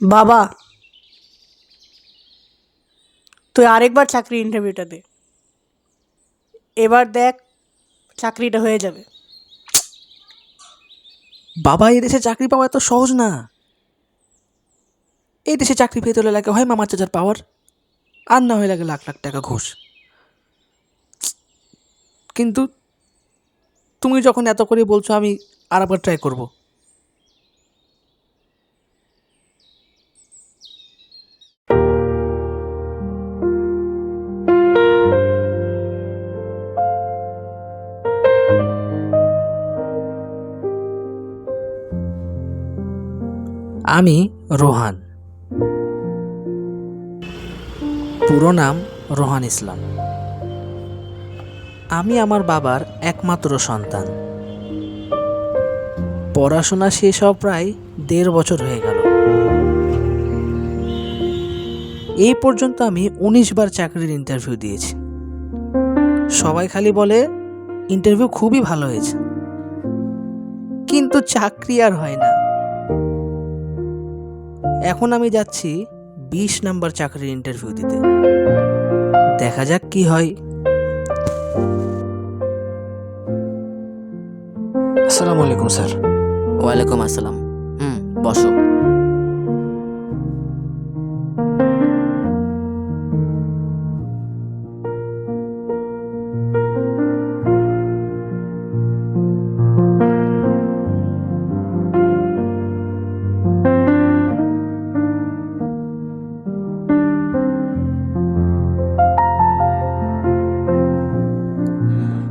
বাবা, তুই আরেকবার চাকরি ইন্টারভিউটা দে। এবার দেখ, চাকরিটা হয়ে যাবে। বাবা, এই দেশে চাকরি পাওয়া এত সহজ না। এই দেশে চাকরি পেতে হলে লাগে হয় মামার চাচার পাওয়ার, আর না হয়ে লাগে লাখ লাখ টাকা ঘুষ। কিন্তু তুমি যখন এত করে বলছো, আমি আর একবার ট্রাই করব। আমি রোহান, পুরো নাম রোহান ইসলাম। আমি আমার বাবার একমাত্র সন্তান। পড়াশোনা শেষ হওয়া প্রায় ১.৫ বছর হয়ে গেল। এই পর্যন্ত আমি ১৯ বার চাকরির ইন্টারভিউ দিয়েছি। সবাই খালি বলে ইন্টারভিউ খুবই ভালো হয়েছে, কিন্তু চাকরি আর হয় না। এখন আমি যাচ্ছি ২০ নাম্বার চাকরির ইন্টারভিউ দিতে। দেখা যাক কি হয়। আসসালামু আলাইকুম স্যার। ওয়ালাইকুম আসসালাম। বসো।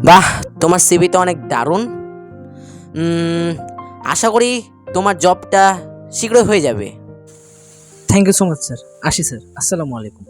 বাহ, তোমার সিভি তো অনেক দারুণ। আশা করি তোমার জবটা শীঘ্রই হয়ে যাবে। Thank you so much sir. আসি স্যার, আসসালামু আলাইকুম।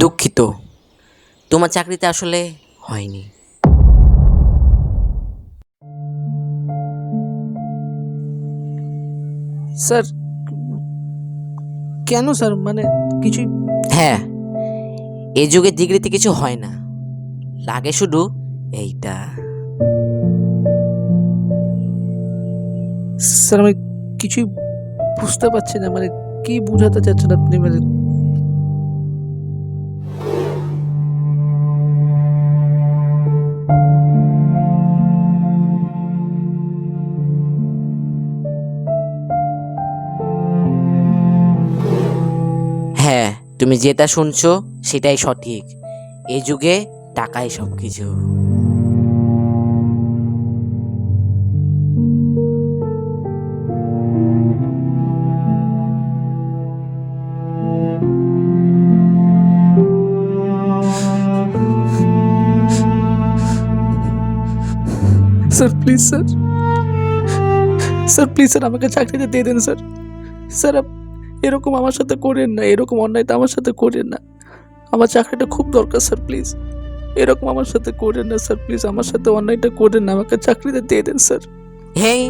দুঃখিত, তোমার চাকরিতে আসলে হয়নি। স্যার, কেন স্যার? মানে কিছুই। হ্যাঁ, এই যুগে ডিগ্রিতে কিছু হয় না, লাগে শুধু এইটা। স্যার, আমি কিছুই বুঝতে পারছি না। মানে কি বোঝাতে চাচ্ছেন আপনি? মানে হ্যাঁ, তুমি যেটা শুনছো সেটাই সঠিক। এই যুগে টাকাই সব কিছু। Sir please, sir sir please sir, আমাকে চাকরিতে দিয়ে দেন স্যার। স্যার, এরকম আমার সাথে করেন না, এরকম অন্যায়টা আমার সাথে করেন না। আমার চাকরিটা খুব দরকার স্যার, প্লিজ এরকম আমার সাথে করেন না স্যার। প্লিজ আমার সাথে অন্যায়টা করেন না, আমাকে চাকরিতে দিয়ে দেন স্যার। হেই,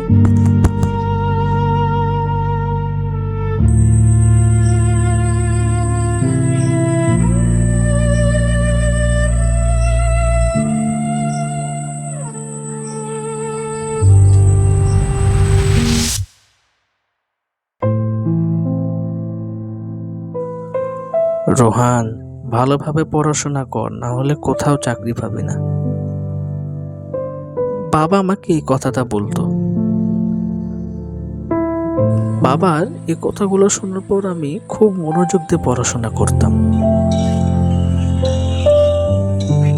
রোহান, ভালোভাবে পড়াশোনা কর, না হলে কোথাও চাকরি পাবি না। বাবা আমাকে এই কথাটা বলতো। বাবার এই কথাগুলো শোনার পর আমি খুব মনোযোগ দিয়ে পড়াশোনা করতাম,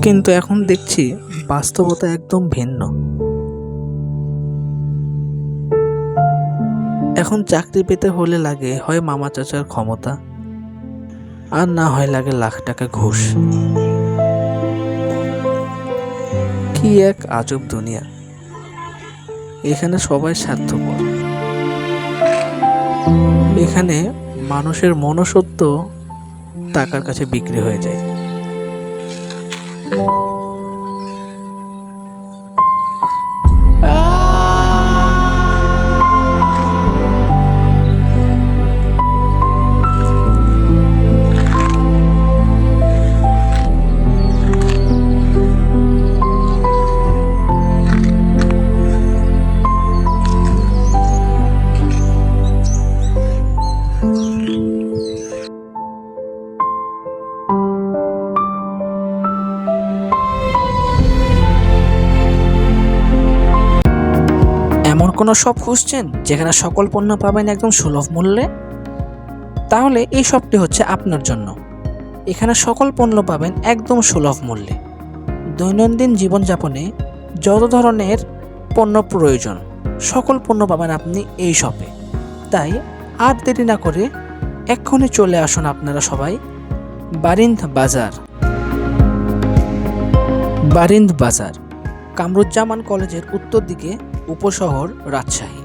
কিন্তু এখন দেখছি বাস্তবতা একদম ভিন্ন। এখন চাকরি পেতে হলে লাগে হয় মামা চাচার ক্ষমতা, আর না হয় লাগে লাখ টাকা ঘুষ। কি এক আজব দুনিয়া, এখানে সবাই স্বার্থপর। এখানে মানুষের মনুষ্যত্ব টাকার কাছে বিক্রি হয়ে যায়। এমন কোনো শপ খুঁজছেন যেখানে সকল পণ্য পাবেন একদম সুলভ মূল্যে? তাহলে এই শপটি হচ্ছে আপনার জন্য। এখানে সকল পণ্য পাবেন একদম সুলভ মূল্যে। দৈনন্দিন জীবনযাপনে যত ধরনের পণ্য প্রয়োজন সকল পণ্য পাবেন আপনি এই শপে। তাই আর দেরি না করে এক্ষুনি চলে আসুন আপনারা সবাই বারিন্দ বাজার। বারিন্দ বাজার কামরুজ্জামান কলেজের উত্তর দিকে, উপশহর, রাজশাহী।